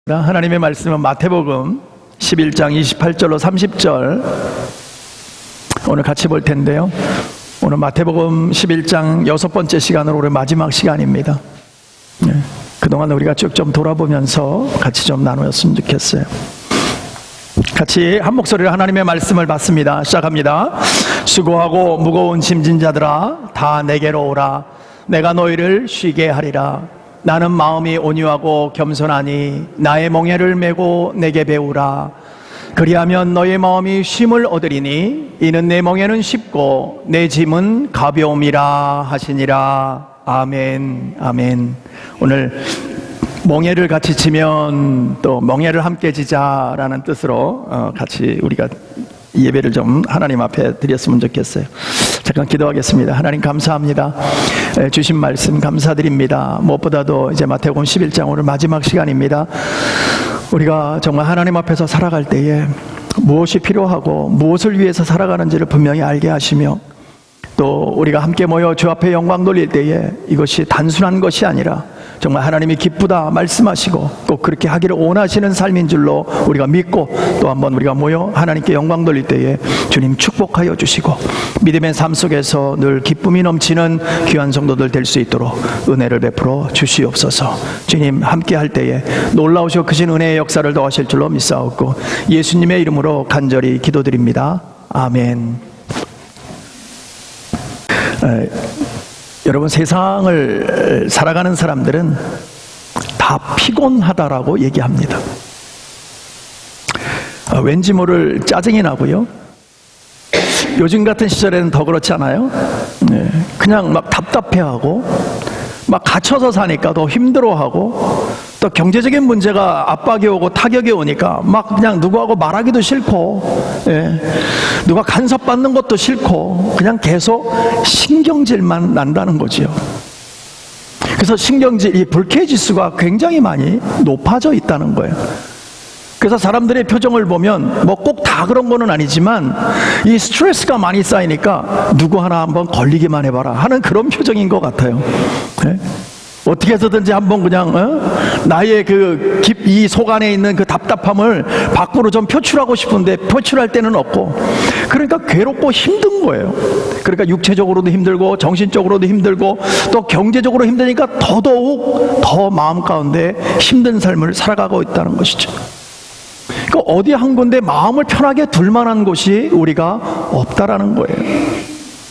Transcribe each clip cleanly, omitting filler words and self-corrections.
하나님의 말씀은 마태복음 11장 28절로 30절 오늘 같이 볼 텐데요. 오늘 마태복음 11장 6번째 시간으로 오늘 마지막 시간입니다. 그동안 우리가 쭉 좀 돌아보면서 같이 좀 나누었으면 좋겠어요. 같이 한 목소리로 하나님의 말씀을 받습니다. 시작합니다. 수고하고 무거운 짐진 자들아 다 내게로 오라. 내가 너희를 쉬게 하리라. 나는 마음이 온유하고 겸손하니 나의 멍에를 메고 내게 배우라. 그리하면 너의 마음이 쉼을 얻으리니 이는 내 멍에는 쉽고 내 짐은 가벼움이라 하시니라. 아멘. 아멘. 오늘 멍에를 같이 지면 또 멍에를 함께 지자라는 뜻으로 같이 우리가 예배를 좀 하나님 앞에 드렸으면 좋겠어요. 잠깐 기도하겠습니다. 하나님 감사합니다. 주신 말씀 감사드립니다. 무엇보다도 이제 마태복음 11장 오늘 마지막 시간입니다. 우리가 정말 하나님 앞에서 살아갈 때에 무엇이 필요하고 무엇을 위해서 살아가는지를 분명히 알게 하시며, 또 우리가 함께 모여 주 앞에 영광 돌릴 때에 이것이 단순한 것이 아니라 정말 하나님이 기쁘다 말씀하시고 꼭 그렇게 하기를 원하시는 삶인 줄로 우리가 믿고, 또 한번 우리가 모여 하나님께 영광 돌릴 때에 주님 축복하여 주시고 믿음의 삶 속에서 늘 기쁨이 넘치는 귀한 성도들 될 수 있도록 은혜를 베풀어 주시옵소서. 주님 함께 할 때에 놀라우시고 크신 은혜의 역사를 더하실 줄로 믿사옵고 예수님의 이름으로 간절히 기도드립니다. 아멘. 여러분, 세상을 살아가는 사람들은 다 피곤하다라고 얘기합니다. 왠지 모를 짜증이 나고요. 요즘 같은 시절에는 더 그렇지 않아요? 그냥 막 답답해하고 막 갇혀서 사니까 더 힘들어하고, 또 경제적인 문제가 압박이 오고 타격이 오니까 막 그냥 누구하고 말하기도 싫고, 누가 간섭받는 것도 싫고 그냥 계속 신경질만 난다는 거지요. 그래서 이 불쾌지수가 굉장히 많이 높아져 있다는 거예요. 그래서 사람들의 표정을 보면 뭐 꼭 다 그런 거는 아니지만 이 스트레스가 많이 쌓이니까 누구 하나 한번 걸리기만 해봐라 하는 그런 표정인 것 같아요. 어떻게 해서든지 한번 그냥 나의 이 속 안에 있는 그 답답함을 밖으로 좀 표출하고 싶은데 표출할 때는 없고, 그러니까 괴롭고 힘든 거예요. 그러니까 육체적으로도 힘들고 정신적으로도 힘들고 또 경제적으로 힘드니까 더더욱 더 마음 가운데 힘든 삶을 살아가고 있다는 것이죠. 그러니까 어디 한 군데 마음을 편하게 둘 만한 곳이 우리가 없다라는 거예요.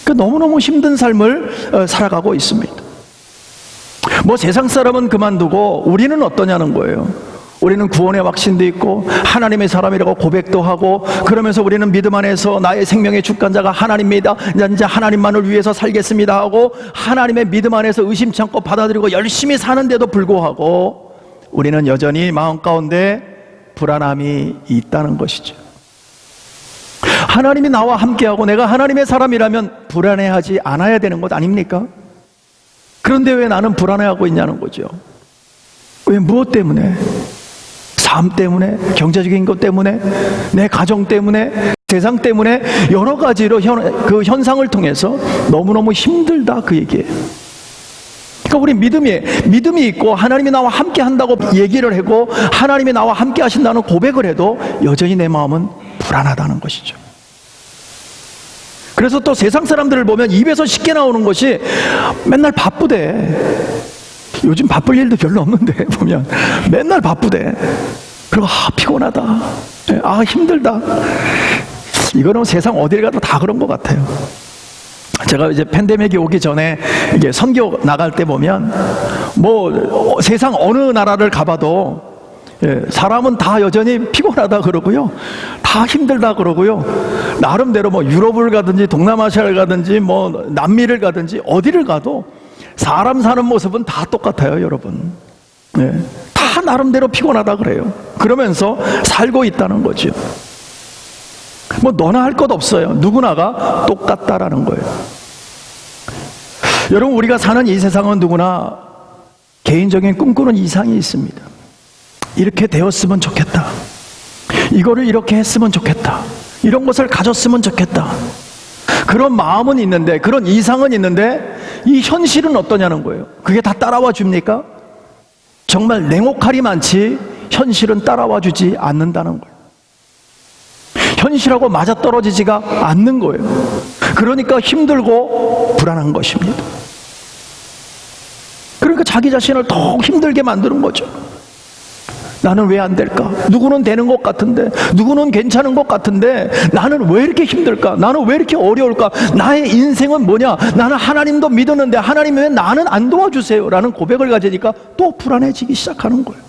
그러니까 너무너무 힘든 삶을 살아가고 있습니다. 뭐 세상 사람은 그만두고 우리는 어떠냐는 거예요. 우리는 구원의 확신도 있고 하나님의 사람이라고 고백도 하고, 그러면서 우리는 믿음 안에서 나의 생명의 주권자가 하나님입니다, 이제 하나님만을 위해서 살겠습니다 하고 하나님의 믿음 안에서 의심치 않고 받아들이고 열심히 사는데도 불구하고 우리는 여전히 마음 가운데 불안함이 있다는 것이죠. 하나님이 나와 함께하고 내가 하나님의 사람이라면 불안해하지 않아야 되는 것 아닙니까? 그런데 왜 나는 불안해하고 있냐는 거죠. 왜, 무엇 때문에? 삶 때문에, 경제적인 것 때문에, 내 가정 때문에, 세상 때문에 여러 가지로 그 현상을 통해서 너무너무 힘들다 그 얘기예요. 그러니까 우리 믿음이 있고 하나님이 나와 함께 한다고 얘기를 하고 하나님이 나와 함께 하신다는 고백을 해도 여전히 내 마음은 불안하다는 것이죠. 그래서 또 세상 사람들을 보면 입에서 쉽게 나오는 것이 맨날 바쁘대. 요즘 바쁠 일도 별로 없는데 보면 맨날 바쁘대. 그리고 피곤하다, 힘들다. 이거는 세상 어딜 가도 다 그런 것 같아요. 제가 이제 팬데믹이 오기 전에 이게 선교 나갈 때 보면 뭐 세상 어느 나라를 가봐도 사람은 다 여전히 피곤하다 그러고요, 다 힘들다 그러고요. 나름대로 뭐 유럽을 가든지 동남아시아를 가든지 뭐 남미를 가든지 어디를 가도 사람 사는 모습은 다 똑같아요, 여러분. 다 나름대로 피곤하다 그래요. 그러면서 살고 있다는 거죠. 뭐 너나 할 것 없어요. 누구나가 똑같다라는 거예요. 여러분, 우리가 사는 이 세상은 누구나 개인적인 꿈꾸는 이상이 있습니다. 이렇게 되었으면 좋겠다, 이거를 이렇게 했으면 좋겠다, 이런 것을 가졌으면 좋겠다, 그런 마음은 있는데, 그런 이상은 있는데 이 현실은 어떠냐는 거예요. 그게 다 따라와 줍니까? 정말 냉혹할이 많지 현실은 따라와 주지 않는다는 거예요. 현실하고 맞아떨어지지가 않는 거예요. 그러니까 힘들고 불안한 것입니다. 그러니까 자기 자신을 더 힘들게 만드는 거죠. 나는 왜 안 될까? 누구는 되는 것 같은데, 누구는 괜찮은 것 같은데 나는 왜 이렇게 힘들까? 나는 왜 이렇게 어려울까? 나의 인생은 뭐냐? 나는 하나님도 믿었는데 하나님 왜 나는 안 도와주세요? 라는 고백을 가지니까 또 불안해지기 시작하는 거예요.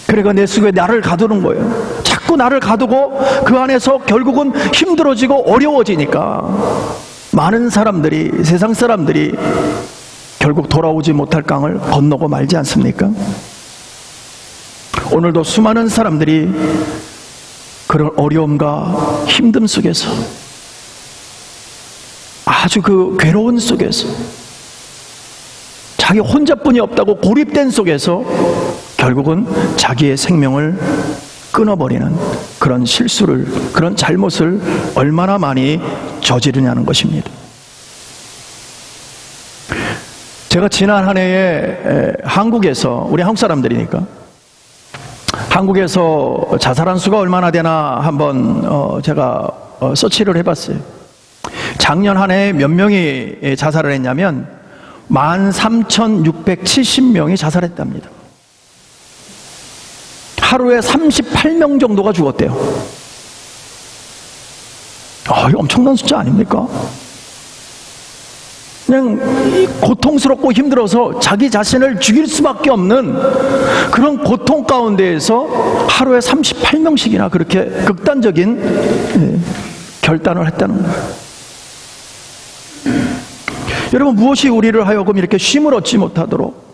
그러니까 내 속에 나를 가두는 거예요. 자꾸 나를 가두고 그 안에서 결국은 힘들어지고 어려워지니까 많은 사람들이, 세상 사람들이 결국 돌아오지 못할 강을 건너고 말지 않습니까? 오늘도 수많은 사람들이 그런 어려움과 힘듦 속에서, 아주 그 괴로운 속에서, 자기 혼자뿐이 없다고 고립된 속에서 결국은 자기의 생명을 끊어버리는 그런 실수를, 그런 잘못을 얼마나 많이 저지르냐는 것입니다. 제가 지난 한 해에 한국에서, 우리 한국 사람들이니까 한국에서 자살한 수가 얼마나 되나 한번 제가 서치를 해봤어요. 작년 한 해에 몇 명이 자살을 했냐면 13,670명이 자살했답니다. 하루에 38명 정도가 죽었대요. 이거 엄청난 숫자 아닙니까? 그냥 고통스럽고 힘들어서 자기 자신을 죽일 수밖에 없는 그런 고통 가운데에서 하루에 38명씩이나 그렇게 극단적인 결단을 했다는 거예요. 여러분, 무엇이 우리를 하여금 이렇게 쉼을 얻지 못하도록,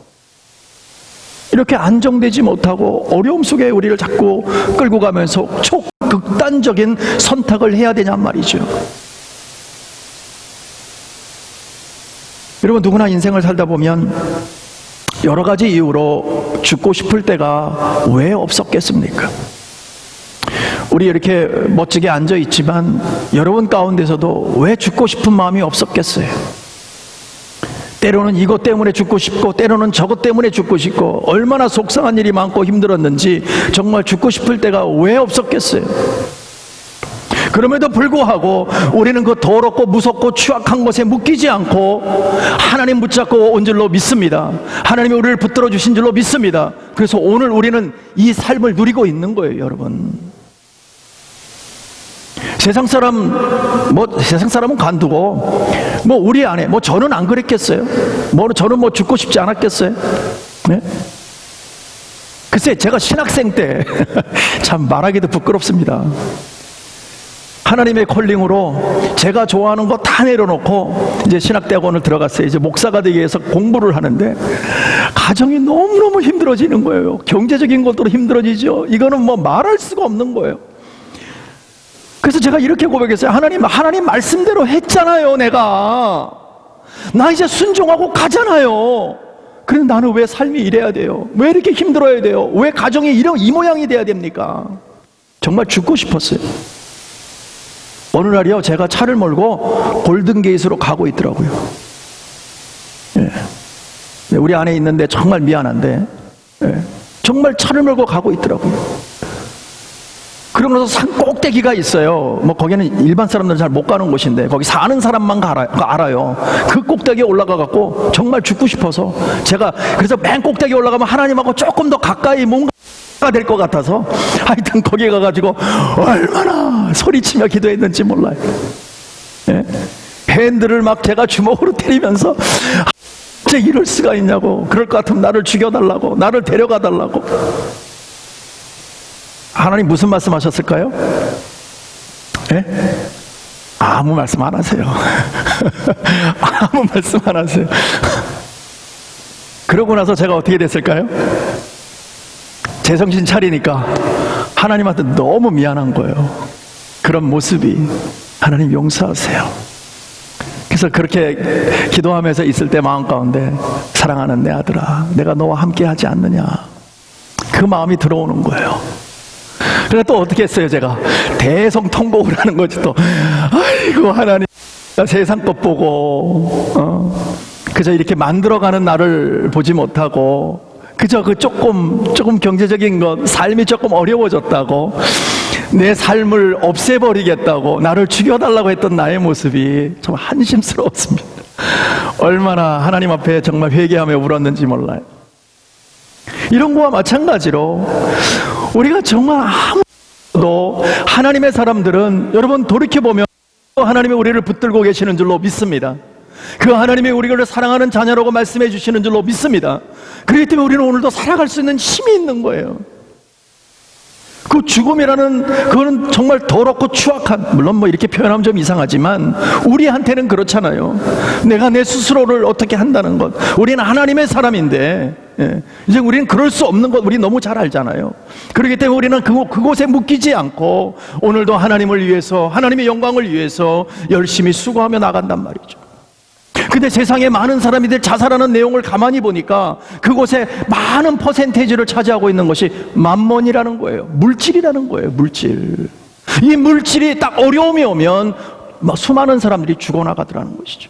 이렇게 안정되지 못하고 어려움 속에 우리를 자꾸 끌고 가면서 극단적인 선택을 해야 되냔 말이죠. 여러분, 누구나 인생을 살다 보면 여러 가지 이유로 죽고 싶을 때가 왜 없었겠습니까? 우리 이렇게 멋지게 앉아 있지만 여러분 가운데서도 왜 죽고 싶은 마음이 없었겠어요? 때로는 이것 때문에 죽고 싶고, 때로는 저것 때문에 죽고 싶고, 얼마나 속상한 일이 많고 힘들었는지 정말 죽고 싶을 때가 왜 없었겠어요? 그럼에도 불구하고 우리는 그 더럽고 무섭고 추악한 것에 묶이지 않고 하나님 붙잡고 온 줄로 믿습니다. 하나님이 우리를 붙들어 주신 줄로 믿습니다. 그래서 오늘 우리는 이 삶을 누리고 있는 거예요, 여러분. 세상 사람은 간두고, 우리 안에, 저는 안 그랬겠어요? 저는 죽고 싶지 않았겠어요? 네? 글쎄, 제가 신학생 때, 참 말하기도 부끄럽습니다. 하나님의 콜링으로 제가 좋아하는 거 다 내려놓고 이제 신학대학원을 들어갔어요. 이제 목사가 되기 위해서 공부를 하는데 가정이 너무너무 힘들어지는 거예요. 경제적인 것도 힘들어지죠. 이거는 말할 수가 없는 거예요. 그래서 제가 이렇게 고백했어요. 하나님 말씀대로 했잖아요. 나 이제 순종하고 가잖아요. 그런데 나는 왜 삶이 이래야 돼요? 왜 이렇게 힘들어야 돼요? 왜 가정이 이 모양이 돼야 됩니까? 정말 죽고 싶었어요. 어느 날이요, 제가 차를 몰고 골든게이트로 가고 있더라고요. 우리 안에 있는데 정말 미안한데, 정말 차를 몰고 가고 있더라고요. 그러고 나서 산 꼭대기가 있어요. 거기는 일반 사람들은 잘 못 가는 곳인데 거기 사는 사람만 알아요. 그 꼭대기에 올라가갖고 정말 죽고 싶어서 제가 그래서 맨 꼭대기에 올라가면 하나님하고 조금 더 가까이 뭔가 될 것 같아서 하여튼 거기 가가지고 얼마나 소리치며 기도했는지 몰라요. 핸들을 막 제가 주먹으로 때리면서 어째 이럴 수가 있냐고, 그럴 것 같으면 나를 죽여달라고, 나를 데려가달라고. 하나님 무슨 말씀하셨을까요? 아무 말씀 안 하세요. 아무 말씀 안 하세요. 그러고 나서 제가 어떻게 됐을까요? 제정신 차리니까 하나님한테 너무 미안한 거예요. 그런 모습이. 하나님 용서하세요. 그래서 그렇게 기도하면서 있을 때 마음 가운데, 사랑하는 내 아들아, 내가 너와 함께 하지 않느냐, 그 마음이 들어오는 거예요. 그래서 또 어떻게 했어요? 제가 대성통곡을 하는 거지. 또 아이고 하나님, 세상 것 보고 그저 이렇게 만들어가는 나를 보지 못하고 그저 그 조금 경제적인 것, 삶이 조금 어려워졌다고, 내 삶을 없애버리겠다고, 나를 죽여달라고 했던 나의 모습이 참 한심스러웠습니다. 얼마나 하나님 앞에 정말 회개하며 울었는지 몰라요. 이런 거와 마찬가지로 우리가 정말 아무도 하나님의 사람들은 여러분 돌이켜보면 하나님이 우리를 붙들고 계시는 줄로 믿습니다. 그 하나님이 우리를 사랑하는 자녀라고 말씀해 주시는 줄로 믿습니다. 그렇기 때문에 우리는 오늘도 살아갈 수 있는 힘이 있는 거예요. 그 죽음이라는 그거는 정말 더럽고 추악한, 물론 뭐 이렇게 표현하면 좀 이상하지만 우리한테는 그렇잖아요. 내가 내 스스로를 어떻게 한다는 것. 우리는 하나님의 사람인데 이제 우리는 그럴 수 없는 것 우리 너무 잘 알잖아요. 그렇기 때문에 우리는 그곳에 묶이지 않고 오늘도 하나님을 위해서, 하나님의 영광을 위해서 열심히 수고하며 나간단 말이죠. 근데 세상에 많은 사람들이 자살하는 내용을 가만히 보니까 그곳에 많은 퍼센테이지를 차지하고 있는 것이 만몬이라는 거예요. 물질이라는 거예요. 물질. 이 물질이 딱 어려움이 오면 수많은 사람들이 죽어나가더라는 것이죠.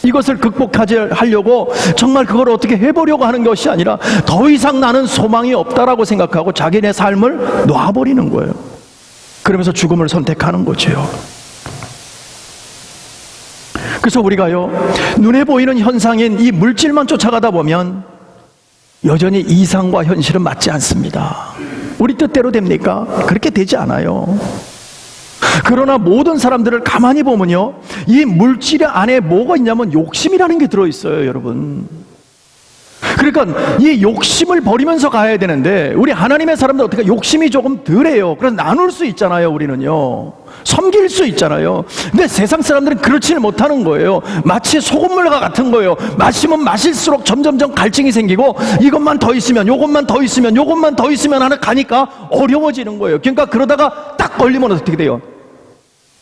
이것을 극복하려고 정말 그걸 어떻게 해보려고 하는 것이 아니라 더 이상 나는 소망이 없다라고 생각하고 자기네 삶을 놔버리는 거예요. 그러면서 죽음을 선택하는 거죠. 그래서 우리가요, 눈에 보이는 현상인 이 물질만 쫓아가다 보면 여전히 이상과 현실은 맞지 않습니다. 우리 뜻대로 됩니까? 그렇게 되지 않아요. 그러나 모든 사람들을 가만히 보면요, 이 물질 안에 뭐가 있냐면 욕심이라는 게 들어있어요, 여러분. 그러니까 이 욕심을 버리면서 가야 되는데 우리 하나님의 사람들 어떻게 욕심이 조금 덜해요. 그래서 나눌 수 있잖아요. 우리는요, 섬길 수 있잖아요. 근데 세상 사람들은 그렇지는 못하는 거예요. 마치 소금물과 같은 거예요. 마시면 마실수록 점점점 갈증이 생기고 이것만 더 있으면 요것만 더 있으면 요것만 더 있으면 하나 가니까 어려워지는 거예요. 그러니까 그러다가 딱 걸리면 어떻게 돼요?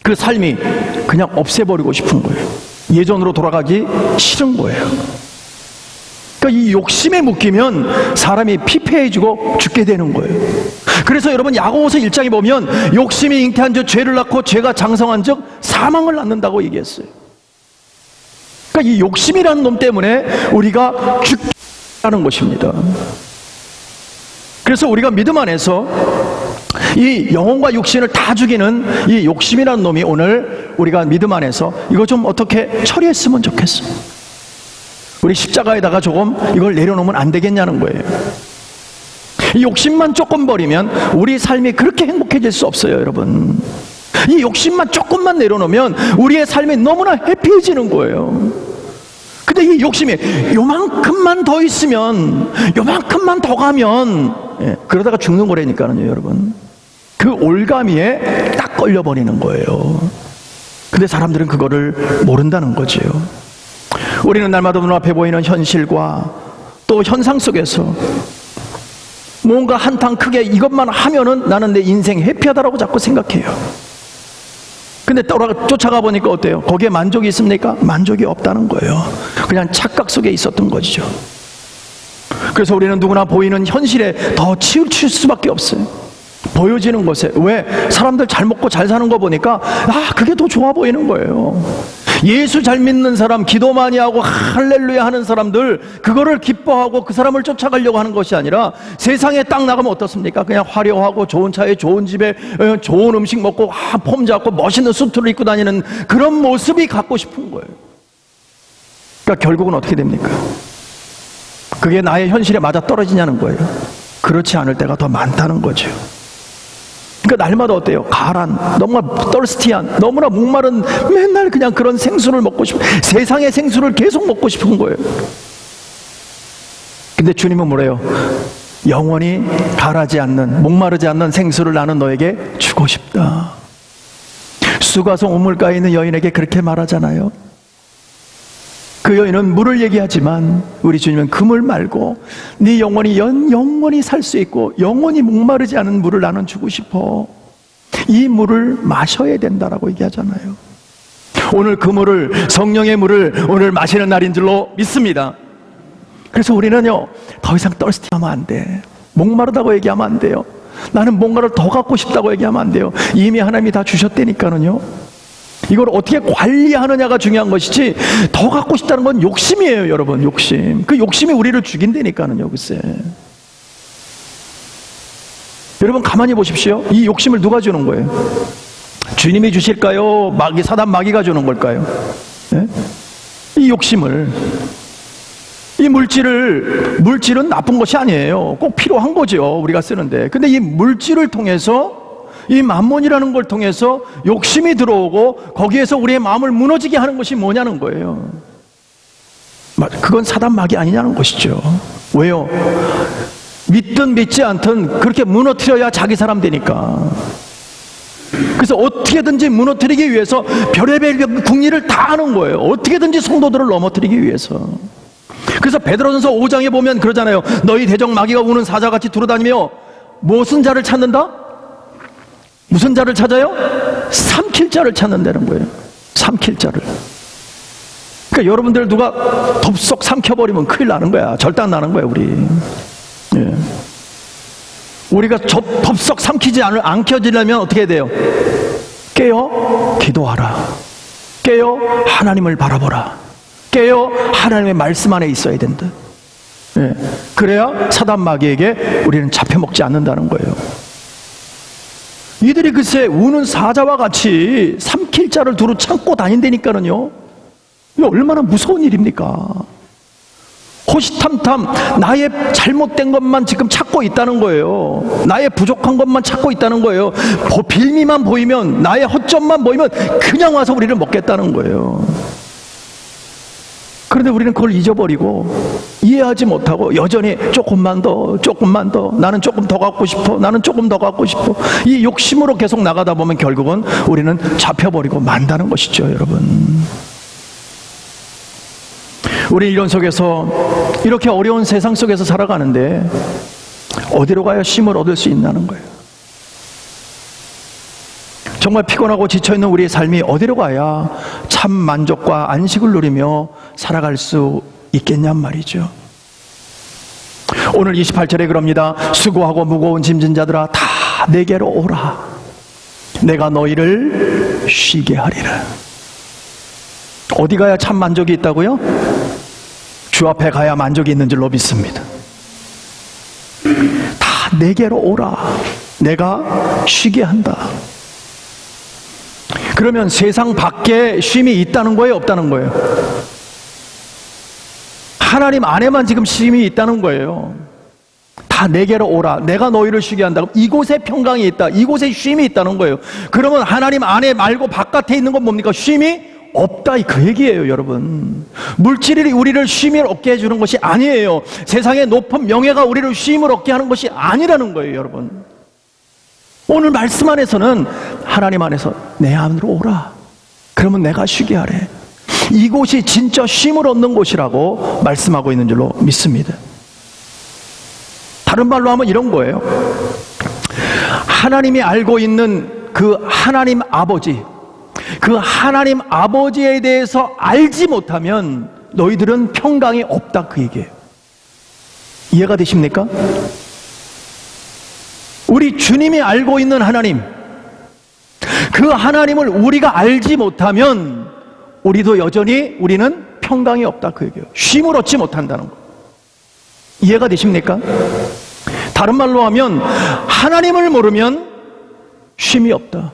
그 삶이 그냥 없애버리고 싶은 거예요. 예전으로 돌아가기 싫은 거예요. 그러니까 이 욕심에 묶이면 사람이 피폐해지고 죽게 되는 거예요. 그래서 여러분 야고보서 1장에 보면 욕심이 잉태한 즉 죄를 낳고 죄가 장성한 즉 사망을 낳는다고 얘기했어요. 그러니까 이 욕심이라는 놈 때문에 우리가 죽는 것입니다. 그래서 우리가 믿음 안에서 이 영혼과 육신을 다 죽이는 이 욕심이라는 놈이 오늘 우리가 믿음 안에서 이거 좀 어떻게 처리했으면 좋겠어요. 우리 십자가에다가 조금 이걸 내려놓으면 안 되겠냐는 거예요. 이 욕심만 조금 버리면 우리 삶이 그렇게 행복해질 수 없어요, 여러분. 이 욕심만 조금만 내려놓으면 우리의 삶이 너무나 해피해지는 거예요. 근데 이 욕심이 요만큼만 더 있으면, 요만큼만 더 가면, 그러다가 죽는 거라니까요, 여러분. 그 올가미에 딱 걸려버리는 거예요. 근데 사람들은 그거를 모른다는 거죠. 우리는 날마다 눈앞에 보이는 현실과 또 현상 속에서 뭔가 한탕 크게 이것만 하면은 나는 내 인생 해피하다라고 자꾸 생각해요. 근데 쫓아가 보니까 어때요? 거기에 만족이 있습니까? 만족이 없다는 거예요. 그냥 착각 속에 있었던 거죠. 그래서 우리는 누구나 보이는 현실에 더 치우칠 수밖에 없어요. 보여지는 것에. 왜? 사람들 잘 먹고 잘 사는 거 보니까 그게 더 좋아 보이는 거예요. 예수 잘 믿는 사람, 기도 많이 하고 할렐루야 하는 사람들, 그거를 기뻐하고 그 사람을 쫓아가려고 하는 것이 아니라 세상에 딱 나가면 어떻습니까? 그냥 화려하고 좋은 차에 좋은 집에 좋은 음식 먹고 폼 잡고 멋있는 수트를 입고 다니는 그런 모습이 갖고 싶은 거예요. 그러니까 결국은 어떻게 됩니까? 그게 나의 현실에 맞아 떨어지냐는 거예요. 그렇지 않을 때가 더 많다는 거죠. 그러니까 날마다 어때요? 가란, 너무나 떨스티한, 너무나 목마른, 맨날 그냥 그런 생수를 먹고 싶은, 세상의 생수를 계속 먹고 싶은 거예요. 근데 주님은 뭐래요? 영원히 가라지 않는, 목마르지 않는 생수를 나는 너에게 주고 싶다. 수가성 우물가에 있는 여인에게 그렇게 말하잖아요. 그 여인은 물을 얘기하지만 우리 주님은 그 물 말고 네 영혼이 영원히 살 수 있고 영원히 목마르지 않은 물을 나는 주고 싶어. 이 물을 마셔야 된다라고 얘기하잖아요. 오늘 그 물을, 성령의 물을 오늘 마시는 날인 줄로 믿습니다. 그래서 우리는요, 더 이상 떨스티하면 안 돼. 목마르다고 얘기하면 안 돼요. 나는 뭔가를 더 갖고 싶다고 얘기하면 안 돼요. 이미 하나님이 다 주셨다니까는요. 이걸 어떻게 관리하느냐가 중요한 것이지, 더 갖고 싶다는 건 욕심이에요, 여러분. 욕심. 그 욕심이 우리를 죽인다니까요, 글쎄. 여러분 가만히 보십시오. 이 욕심을 누가 주는 거예요? 주님이 주실까요? 사단 마귀가 주는 걸까요? 네? 이 욕심을, 이 물질은 나쁜 것이 아니에요. 꼭 필요한 거죠, 우리가 쓰는데. 근데 이 물질을 통해서, 이 만몬이라는 걸 통해서 욕심이 들어오고 거기에서 우리의 마음을 무너지게 하는 것이 뭐냐는 거예요. 그건 사단 마귀 아니냐는 것이죠. 왜요? 믿든 믿지 않든 그렇게 무너뜨려야 자기 사람 되니까. 그래서 어떻게든지 무너뜨리기 위해서 별의별 궁리를 다 하는 거예요. 어떻게든지 성도들을 넘어뜨리기 위해서. 그래서 베드로전서 5장에 보면 그러잖아요. 너희 대적 마귀가 우는 사자같이 두루다니며 무슨 자를 찾는다? 무슨 자를 찾아요? 삼킬 자를 찾는다는 거예요. 삼킬 자를. 그러니까 여러분들 누가 덥석 삼켜버리면 큰일 나는 거야. 절단 나는 거야, 우리. 예. 우리가 덥석 삼키지 않혀지려면 어떻게 해야 돼요? 깨어 기도하라. 깨어 하나님을 바라보라. 깨어 하나님의 말씀 안에 있어야 된다. 예. 그래야 사단 마귀에게 우리는 잡혀먹지 않는다는 거예요. 이들이 글쎄 우는 사자와 같이 삼킬 자를 두루 참고 다닌다니까는요. 이게 얼마나 무서운 일입니까? 호시탐탐 나의 잘못된 것만 지금 찾고 있다는 거예요. 나의 부족한 것만 찾고 있다는 거예요. 빌미만 보이면, 나의 허점만 보이면 그냥 와서 우리를 먹겠다는 거예요. 그런데 우리는 그걸 잊어버리고 이해하지 못하고 여전히 조금만 더, 나는 조금 더 갖고 싶어, 나는 조금 더 갖고 싶어, 이 욕심으로 계속 나가다 보면 결국은 우리는 잡혀버리고 만다는 것이죠, 여러분. 우리 이런 속에서, 이렇게 어려운 세상 속에서 살아가는데 어디로 가야 쉼을 얻을 수 있냐는 거예요. 정말 피곤하고 지쳐있는 우리의 삶이 어디로 가야 참 만족과 안식을 누리며 살아갈 수 있겠냔 말이죠. 오늘 28절에 그럽니다. 수고하고 무거운 짐진 자들아 다 내게로 오라. 내가 너희를 쉬게 하리라. 어디 가야 참 만족이 있다고요? 주 앞에 가야 만족이 있는 줄로 믿습니다. 다 내게로 오라. 내가 쉬게 한다. 그러면 세상 밖에 쉼이 있다는 거예요, 없다는 거예요? 하나님 안에만 지금 쉼이 있다는 거예요. 다 내게로 오라. 내가 너희를 쉬게 한다. 이곳에 평강이 있다. 이곳에 쉼이 있다는 거예요. 그러면 하나님 안에 말고 바깥에 있는 건 뭡니까? 쉼이 없다, 그 얘기예요, 여러분. 물질이 우리를 쉼을 얻게 해주는 것이 아니에요. 세상의 높은 명예가 우리를 쉼을 얻게 하는 것이 아니라는 거예요, 여러분. 오늘 말씀 안에서는 하나님 안에서 내 안으로 오라. 그러면 내가 쉬게 하래. 이곳이 진짜 쉼을 얻는 곳이라고 말씀하고 있는 줄로 믿습니다. 다른 말로 하면 이런 거예요. 하나님이 알고 있는 그 하나님 아버지, 그 하나님 아버지에 대해서 알지 못하면 너희들은 평강이 없다, 그 얘기예요. 이해가 되십니까? 우리 주님이 알고 있는 하나님, 그 하나님을 우리가 알지 못하면 우리도 여전히 우리는 평강이 없다, 그 얘기예요. 쉼을 얻지 못한다는 거. 이해가 되십니까? 다른 말로 하면 하나님을 모르면 쉼이 없다.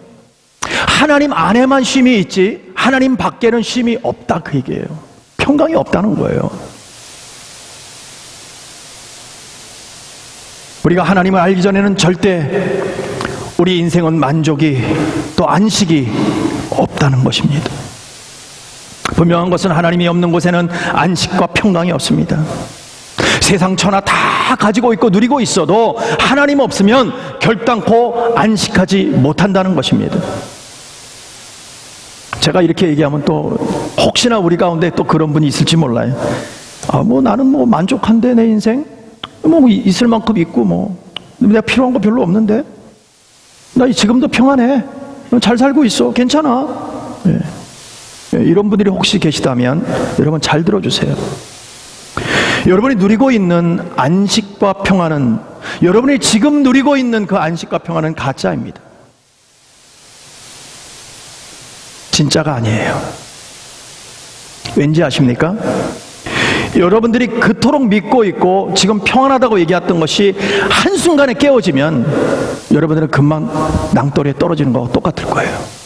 하나님 안에만 쉼이 있지 하나님 밖에는 쉼이 없다, 그 얘기예요. 평강이 없다는 거예요. 우리가 하나님을 알기 전에는 절대 우리 인생은 만족이 또 안식이 없다는 것입니다. 분명한 것은 하나님이 없는 곳에는 안식과 평강이 없습니다. 세상 천하 다 가지고 있고 누리고 있어도 하나님 없으면 결단코 안식하지 못한다는 것입니다. 제가 이렇게 얘기하면 또 혹시나 우리 가운데 또 그런 분이 있을지 몰라요. 나는 만족한데 내 인생 있을 만큼 있고 내가 필요한 거 별로 없는데 나 지금도 평안해, 잘 살고 있어, 괜찮아. 이런 분들이 혹시 계시다면 여러분 잘 들어주세요. 여러분이 누리고 있는 안식과 평안은, 여러분이 지금 누리고 있는 그 안식과 평안은 가짜입니다. 진짜가 아니에요. 왠지 아십니까? 여러분들이 그토록 믿고 있고 지금 평안하다고 얘기했던 것이 한순간에 깨어지면 여러분들은 금방 낭떠러리에 떨어지는 거와 똑같을 거예요.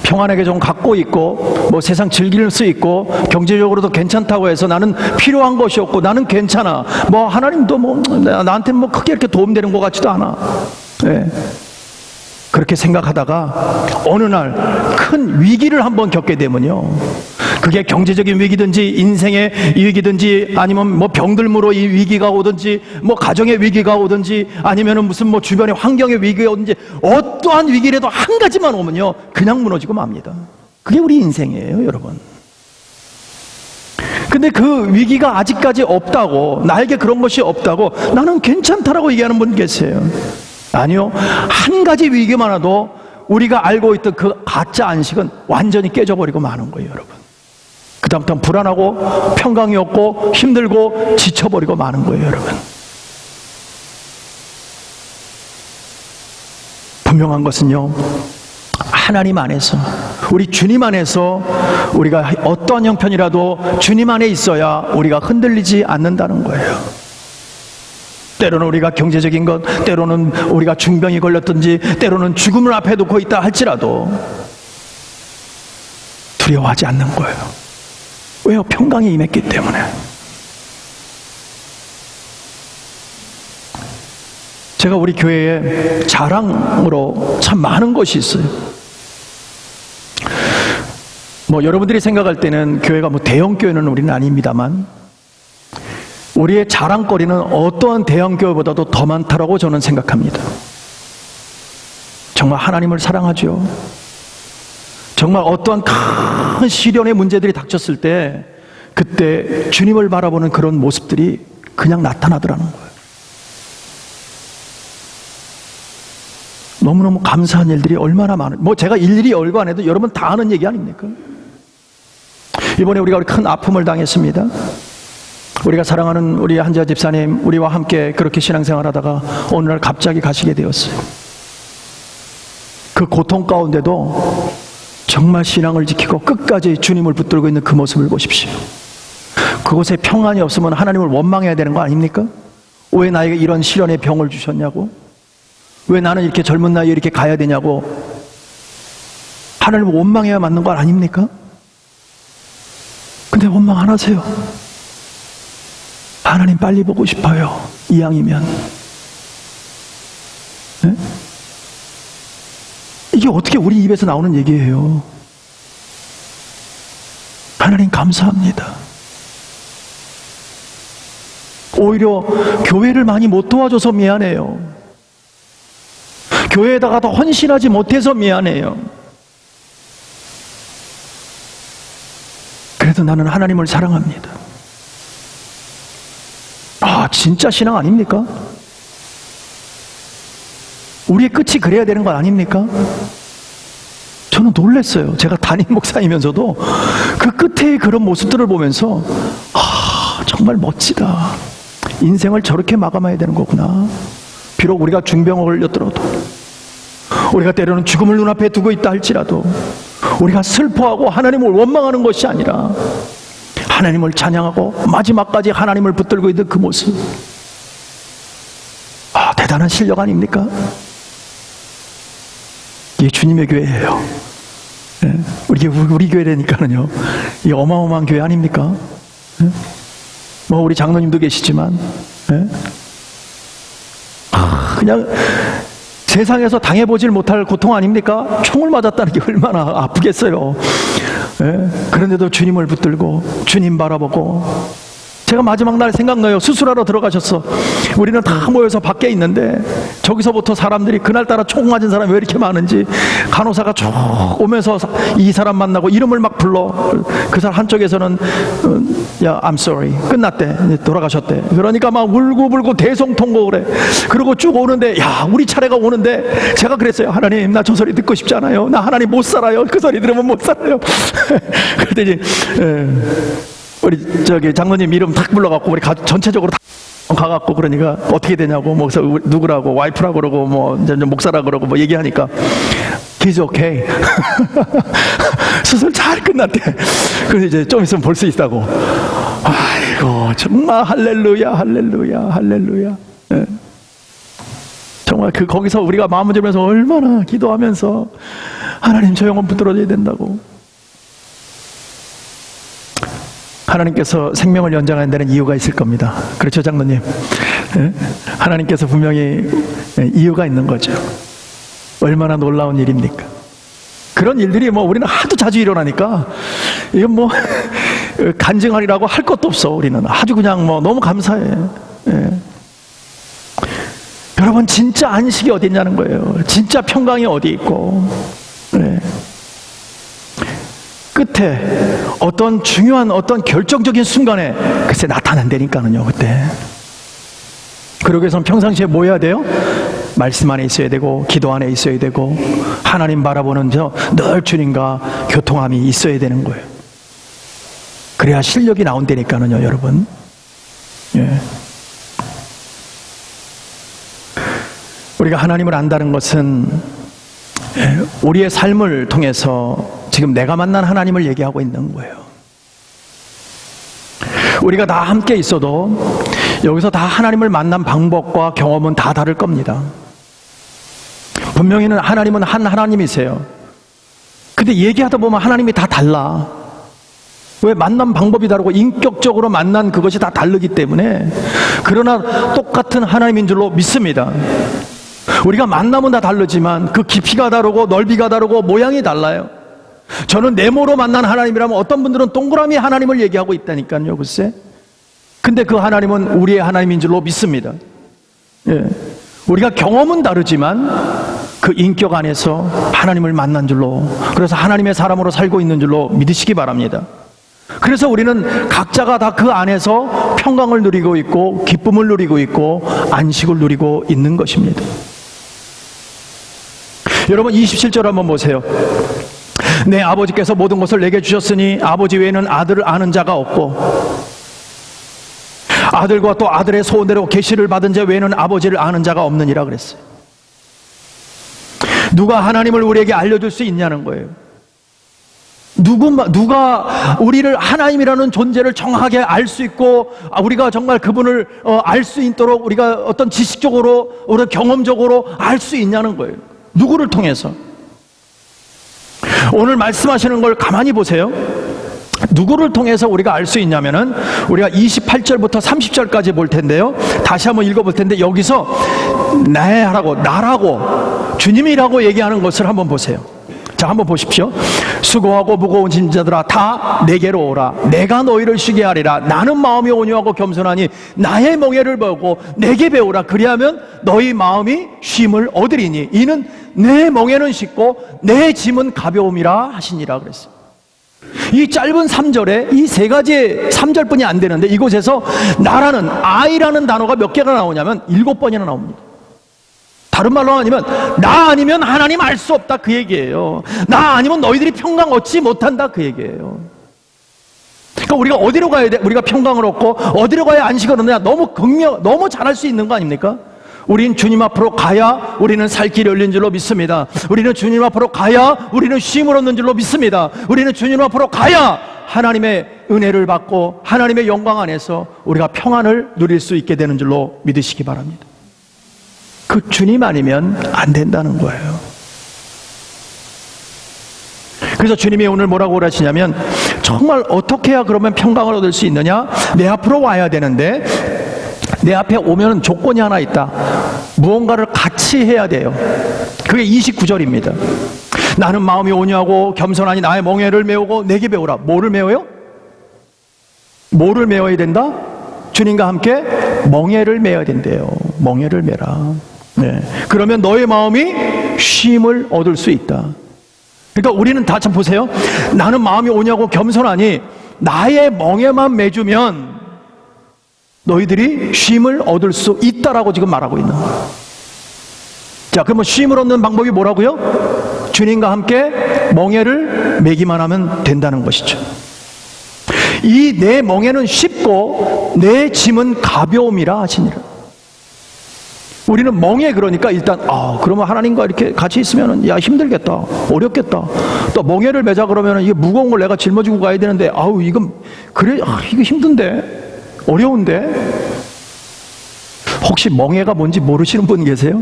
평안하게 좀 갖고 있고 뭐 세상 즐길 수 있고 경제적으로도 괜찮다고 해서 나는 필요한 것이 없고 나는 괜찮아, 뭐 하나님도 뭐 나한테 뭐 크게 이렇게 도움되는 것 같지도 않아, 네. 그렇게 생각하다가 어느 날 큰 위기를 한번 겪게 되면요, 그게 경제적인 위기든지 인생의 위기든지 아니면 뭐 병들므로 이 위기가 오든지 뭐 가정의 위기가 오든지 아니면은 무슨 뭐 주변의 환경의 위기가 오든지 어떠한 위기라도 한 가지만 오면요 그냥 무너지고 맙니다. 그게 우리 인생이에요, 여러분. 근데 그 위기가 아직까지 없다고, 나에게 그런 것이 없다고 나는 괜찮다라고 얘기하는 분 계세요. 아니요, 한 가지 위기만 와도 우리가 알고 있던 그 가짜 안식은 완전히 깨져버리고 마는 거예요, 여러분. 그 다음부터는 불안하고 평강이 없고 힘들고 지쳐버리고 마는 거예요, 여러분. 분명한 것은요, 하나님 안에서, 우리 주님 안에서 우리가 어떠한 형편이라도 주님 안에 있어야 우리가 흔들리지 않는다는 거예요. 때로는 우리가 경제적인 것, 때로는 우리가 중병이 걸렸든지 때로는 죽음을 앞에 놓고 있다 할지라도 두려워하지 않는 거예요. 왜요? 평강이 임했기 때문에. 제가 우리 교회에 자랑으로 참 많은 것이 있어요. 뭐 여러분들이 생각할 때는 교회가 뭐 대형 교회는 우리는 아닙니다만 우리의 자랑거리는 어떠한 대형 교회보다도 더 많다라고 저는 생각합니다. 정말 하나님을 사랑하죠. 정말 어떠한 큰 시련의 문제들이 닥쳤을 때 그때 주님을 바라보는 그런 모습들이 그냥 나타나더라는 거예요. 너무너무 감사한 일들이 얼마나 많은, 뭐 제가 일일이 열거 안 해도 여러분 다 아는 얘기 아닙니까? 이번에 우리가 큰 아픔을 당했습니다. 우리가 사랑하는 우리 한지아 집사님, 우리와 함께 그렇게 신앙생활 하다가 어느 날 갑자기 가시게 되었어요. 그 고통 가운데도 정말 신앙을 지키고 끝까지 주님을 붙들고 있는 그 모습을 보십시오. 그곳에 평안이 없으면 하나님을 원망해야 되는 거 아닙니까? 왜 나에게 이런 시련의 병을 주셨냐고? 왜 나는 이렇게 젊은 나이에 이렇게 가야 되냐고? 하나님을 원망해야 맞는 거 아닙니까? 근데 원망 안 하세요. 하나님 빨리 보고 싶어요, 이왕이면. 네? 이게 어떻게 우리 입에서 나오는 얘기예요? 하나님 감사합니다. 오히려 교회를 많이 못 도와줘서 미안해요. 교회에다가 더 헌신하지 못해서 미안해요. 그래도 나는 하나님을 사랑합니다. 아, 진짜 신앙 아닙니까? 우리의 끝이 그래야 되는 거 아닙니까? 저는 놀랐어요. 제가 담임 목사이면서도 그 끝에 그런 모습들을 보면서 정말 멋지다. 인생을 저렇게 마감해야 되는 거구나. 비록 우리가 중병을 걸렸더라도, 우리가 때로는 죽음을 눈앞에 두고 있다 할지라도 우리가 슬퍼하고 하나님을 원망하는 것이 아니라 하나님을 찬양하고 마지막까지 하나님을 붙들고 있는 그 모습, 대단한 실력 아닙니까? 이게 주님의 교회예요. 네? 우리 교회라니까는요, 이 어마어마한 교회 아닙니까? 네? 뭐 우리 장로님도 계시지만, 네? 그냥 세상에서 당해보질 못할 고통 아닙니까? 총을 맞았다는 게 얼마나 아프겠어요. 예? 그런데도 주님을 붙들고 주님 바라보고, 제가 마지막 날 생각나요. 수술하러 들어가셨어. 우리는 다 모여서 밖에 있는데 저기서부터 사람들이 그날따라 총 맞은 사람이 왜 이렇게 많은지 간호사가 쭉 오면서 이 사람 만나고 이름을 막 불러. 그 사람 한쪽에서는 야, I'm sorry, 끝났대, 돌아가셨대. 그러니까 막 울고불고 대성통곡을 해. 그리고 쭉 오는데, 야, 우리 차례가 오는데 제가 그랬어요. 하나님, 나 저 소리 듣고 싶지 않아요. 나 하나님 못 살아요. 그 소리 들으면 못 살아요. 그랬더니 우리 장로님 이름 탁 불러갖고 우리 전체적으로 다 가갖고, 그러니까 어떻게 되냐고, 뭐 누구라고, 와이프라고 그러고 뭐 목사라고 그러고 뭐 얘기하니까 He's okay. 수술 잘 끝났대. 그래서 이제 좀 있으면 볼 수 있다고. 아이고, 정말 할렐루야, 할렐루야, 할렐루야. 예. 정말 거기서 우리가 마음을 잡으면서 얼마나 기도하면서 하나님 저 영혼 붙들어줘야 된다고. 하나님께서 생명을 연장하는 데는 이유가 있을 겁니다. 그렇죠, 장로님? 예? 하나님께서 분명히 이유가 있는 거죠. 얼마나 놀라운 일입니까? 그런 일들이 우리는 하도 자주 일어나니까 이건 간증하리라고 할 것도 없어. 우리는 아주 그냥 너무 감사해. 예. 여러분, 진짜 안식이 어디 있냐는 거예요. 진짜 평강이 어디 있고. 예. 끝에 어떤 중요한 어떤 결정적인 순간에 글쎄 나타난다니까는요. 그때. 그러기 위해서는 평상시에 뭐 해야 돼요? 말씀 안에 있어야 되고, 기도 안에 있어야 되고, 하나님 바라보는 늘 주님과 교통함이 있어야 되는 거예요. 그래야 실력이 나온다니까는요, 여러분. 예. 우리가 하나님을 안다는 것은 우리의 삶을 통해서 지금 내가 만난 하나님을 얘기하고 있는 거예요. 우리가 다 함께 있어도 여기서 다 하나님을 만난 방법과 경험은 다 다를 겁니다. 분명히는 하나님은 한 하나님이세요. 근데 얘기하다 보면 하나님이 다 달라. 왜? 만난 방법이 다르고 인격적으로 만난 그것이 다 다르기 때문에. 그러나 똑같은 하나님인 줄로 믿습니다. 우리가 만나면 다 다르지만 그 깊이가 다르고 넓이가 다르고 모양이 달라요. 저는 네모로 만난 하나님이라면 어떤 분들은 동그라미 하나님을 얘기하고 있다니까요. 글쎄. 근데 그 하나님은 우리의 하나님인 줄로 믿습니다. 예. 우리가 경험은 다르지만 그 인격 안에서 하나님을 만난 줄로, 그래서 하나님의 사람으로 살고 있는 줄로 믿으시기 바랍니다. 그래서 우리는 각자가 다 그 안에서 평강을 누리고 있고 기쁨을 누리고 있고 안식을 누리고 있는 것입니다. 여러분, 27절 한번 보세요. 내 아버지께서 모든 것을 내게 주셨으니 아버지 외에는 아들을 아는 자가 없고 아들과 또 아들의 소원대로 계시를 받은 자 외에는 아버지를 아는 자가 없느니라 그랬어요. 누가 하나님을 우리에게 알려줄 수 있냐는 거예요. 누가 우리를 하나님이라는 존재를 정확하게 알 수 있고 우리가 정말 그분을 알 수 있도록 우리가 어떤 지식적으로 우리 경험적으로 알 수 있냐는 거예요. 누구를 통해서? 오늘 말씀하시는 걸 가만히 보세요. 누구를 통해서 우리가 알 수 있냐면은 우리가 28절부터 30절까지 볼 텐데요. 다시 한번 읽어볼 텐데 여기서 나라고 주님이라고 얘기하는 것을 한번 보세요. 자, 한번 보십시오. 수고하고 무거운 짐 자들아 다 내게로 오라. 내가 너희를 쉬게 하리라. 나는 마음이 온유하고 겸손하니 나의 멍에를 배우고 내게 배우라. 그리하면 너희 마음이 쉼을 얻으리니 이는 내 멍에는 쉽고 내 짐은 가벼움이라 하시니라 그랬어요. 이 짧은 3절에 이 세 가지의 3절뿐이 안 되는데 이곳에서 나라는 I라는 단어가 몇 개가 나오냐면 7번이나 나옵니다. 다른 말로 아니면 나 아니면 하나님 알 수 없다 그 얘기예요. 나 아니면 너희들이 평강 얻지 못한다 그 얘기예요. 그러니까 우리가 어디로 가야 돼? 우리가 평강을 얻고 어디로 가야 안식을 얻느냐? 너무 잘할 수 있는 거 아닙니까? 우린 주님 앞으로 가야 우리는 살 길이 열린 줄로 믿습니다. 우리는 주님 앞으로 가야 우리는 쉼을 얻는 줄로 믿습니다. 우리는 주님 앞으로 가야 하나님의 은혜를 받고 하나님의 영광 안에서 우리가 평안을 누릴 수 있게 되는 줄로 믿으시기 바랍니다. 그 주님 아니면 안 된다는 거예요. 그래서 주님이 오늘 뭐라고 그러시냐면 정말 어떻게 해야 그러면 평강을 얻을 수 있느냐? 내 앞으로 와야 되는데 내 앞에 오면 조건이 하나 있다. 무언가를 같이 해야 돼요. 그게 29절입니다. 나는 마음이 온유하고 겸손하니 나의 멍에를 메우고 내게 배우라. 뭐를 메워요? 뭐를 메워야 된다? 주님과 함께 멍에를 메어야 된대요. 멍에를 메라. 네. 그러면 너의 마음이 쉼을 얻을 수 있다. 그러니까 우리는 다 참 보세요. 나는 마음이 온유하고 겸손하니 나의 멍에만 매주면 너희들이 쉼을 얻을 수 있다라고 지금 말하고 있는 거예요. 자, 그러면 쉼을 얻는 방법이 뭐라고요? 주님과 함께 멍에를 매기만 하면 된다는 것이죠. 이 내 멍에는 쉽고 내 짐은 가벼움이라 하시니라. 우리는 멍해. 그러니까 일단 그러면 하나님과 이렇게 같이 있으면 야 힘들겠다, 어렵겠다. 또 멍해를 매자 그러면 이게 무거운 걸 내가 짊어지고 가야 되는데 이건 그래 이거 힘든데, 어려운데. 혹시 멍해가 뭔지 모르시는 분 계세요?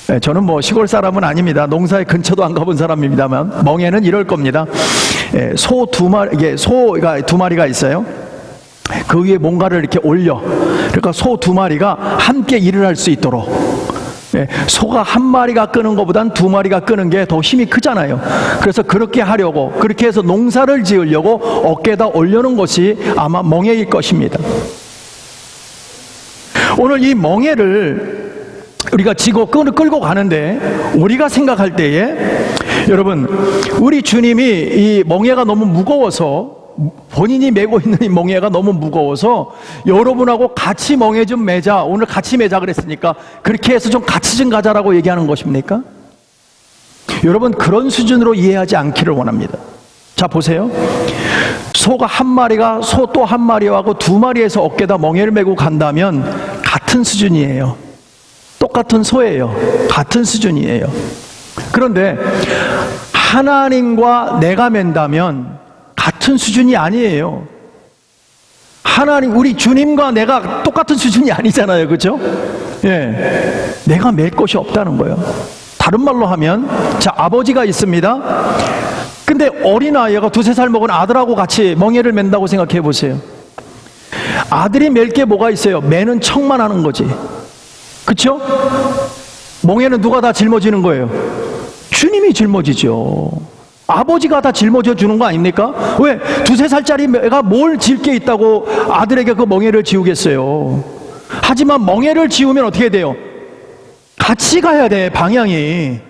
네, 저는 뭐 시골 사람은 아닙니다. 농사의 근처도 안 가본 사람입니다만 멍해는 이럴 겁니다. 소가 두 마리가 있어요. 그 위에 뭔가를 이렇게 올려. 그러니까 소 두 마리가 함께 일을 할 수 있도록. 소가 한 마리가 끄는 것보단 두 마리가 끄는 게 더 힘이 크잖아요. 그래서 그렇게 하려고, 그렇게 해서 농사를 지으려고 어깨에다 올려놓은 것이 아마 멍해일 것입니다. 오늘 이 멍해를 우리가 지고 끌고 가는데, 우리가 생각할 때에 여러분, 우리 주님이 이 멍해가 너무 무거워서, 본인이 메고 있는 이 멍해가 너무 무거워서 여러분하고 같이 멍해 좀 매자, 오늘 같이 매자 그랬으니까 그렇게 해서 좀 같이 좀 가자라고 얘기하는 것입니까? 여러분, 그런 수준으로 이해하지 않기를 원합니다. 자, 보세요. 소가 한 마리가 소 또 한 마리하고 두 마리에서 어깨에다 멍해를 메고 간다면 같은 수준이에요. 똑같은 소예요. 같은 수준이에요. 그런데 하나님과 내가 맨다면 같은 수준이 아니에요. 하나님, 우리 주님과 내가 똑같은 수준이 아니잖아요. 그죠? 예. 내가 맬 것이 없다는 거예요. 다른 말로 하면, 자, 아버지가 있습니다. 근데 어린아이가 2-3살 먹은 아들하고 같이 멍해를 맨다고 생각해 보세요. 아들이 맬 게 뭐가 있어요? 매는 척만 하는 거지. 그쵸? 멍해는 누가 다 짊어지는 거예요? 주님이 짊어지죠. 아버지가 다 짊어져 주는 거 아닙니까? 왜? 2-3살짜리 애가 뭘 질 게 있다고 아들에게 그 멍해를 지우겠어요. 하지만 멍해를 지우면 어떻게 돼요? 같이 가야 돼. 방향이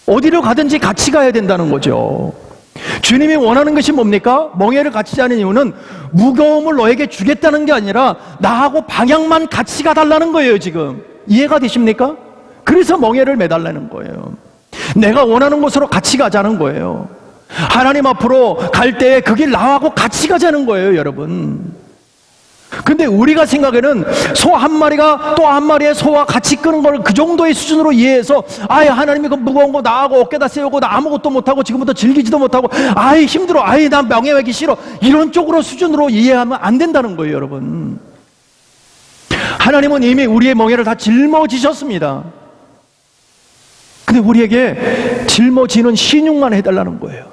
어디로 가든지 같이 가야 된다는 거죠. 주님이 원하는 것이 뭡니까? 멍해를 같이 자는 이유는 무거움을 너에게 주겠다는 게 아니라 나하고 방향만 같이 가달라는 거예요. 지금 이해가 되십니까? 그래서 멍해를 매달라는 거예요. 내가 원하는 곳으로 같이 가자는 거예요. 하나님 앞으로 갈 때에 그 길 나하고 같이 가자는 거예요, 여러분. 근데 우리가 생각에는 소 한 마리가 또 한 마리의 소와 같이 끄는 걸 그 정도의 수준으로 이해해서, 아이, 하나님이 그 무거운 거 나하고 어깨다 세우고 나 아무것도 못하고 지금부터 즐기지도 못하고, 아이, 힘들어, 아이, 난 명예하기 싫어, 이런 쪽으로 수준으로 이해하면 안 된다는 거예요, 여러분. 하나님은 이미 우리의 멍해를 다 짊어지셨습니다. 근데 우리에게 짊어지는 신용만 해달라는 거예요.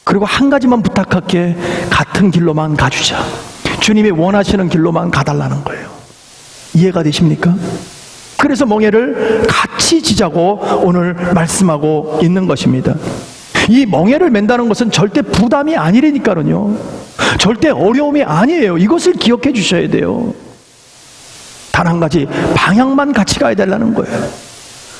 그리고 한 가지만 부탁할게. 같은 길로만 가주자. 주님이 원하시는 길로만 가달라는 거예요. 이해가 되십니까? 그래서 멍해를 같이 지자고 오늘 말씀하고 있는 것입니다. 이 멍해를 맨다는 것은 절대 부담이 아니라니까요. 절대 어려움이 아니에요. 이것을 기억해 주셔야 돼요. 단 한 가지, 방향만 같이 가야 되려는 거예요.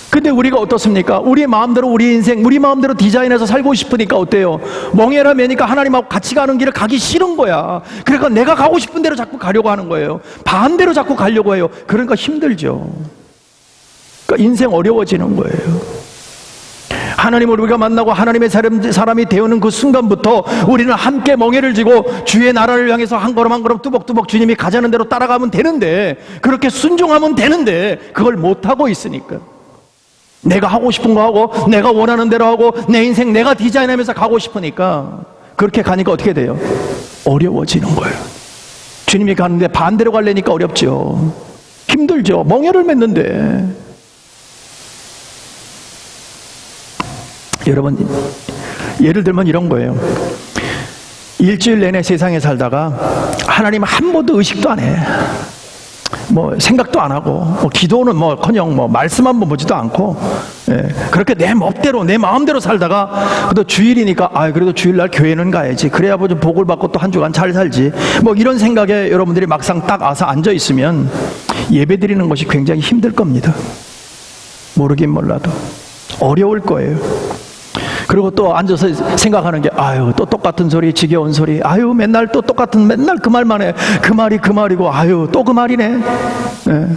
근데 우리가 어떻습니까? 우리 마음대로 우리 인생, 우리 마음대로 디자인해서 살고 싶으니까 어때요? 멍해라 매니까 하나님하고 같이 가는 길을 가기 싫은 거야. 그러니까 내가 가고 싶은 대로 자꾸 가려고 하는 거예요. 반대로 자꾸 가려고 해요. 그러니까 힘들죠. 그러니까 인생 어려워지는 거예요. 하나님을 우리가 만나고 하나님의 사람이 되어오는 그 순간부터 우리는 함께 멍해를 지고 주의 나라를 향해서 한 걸음 한 걸음 뚜벅뚜벅 주님이 가자는 대로 따라가면 되는데, 그렇게 순종하면 되는데 그걸 못하고 있으니까, 내가 하고 싶은 거 하고 내가 원하는 대로 하고 내 인생 내가 디자인하면서 가고 싶으니까, 그렇게 가니까 어떻게 돼요? 어려워지는 거예요. 주님이 가는데 반대로 가려니까 어렵죠. 힘들죠. 멍해를 맺는데. 여러분, 예를 들면 이런 거예요. 일주일 내내 세상에 살다가 하나님 한 번도 의식도 안 해. 뭐 생각도 안 하고, 뭐 기도는 커녕 말씀 한번 보지도 않고, 그렇게 내 멋대로 내 마음대로 살다가, 그래도 주일이니까 그래도 주일날 교회는 가야지, 그래야 뭐 좀 복을 받고 또 한 주간 잘 살지, 뭐 이런 생각에 여러분들이 막상 딱 와서 앉아 있으면 예배 드리는 것이 굉장히 힘들 겁니다. 모르긴 몰라도 어려울 거예요. 그리고 또 앉아서 생각하는 게, 또 똑같은 소리, 지겨운 소리, 맨날 또 똑같은, 맨날 그 말만 해. 그 말이 그 말이고, 또 그 말이네. 네.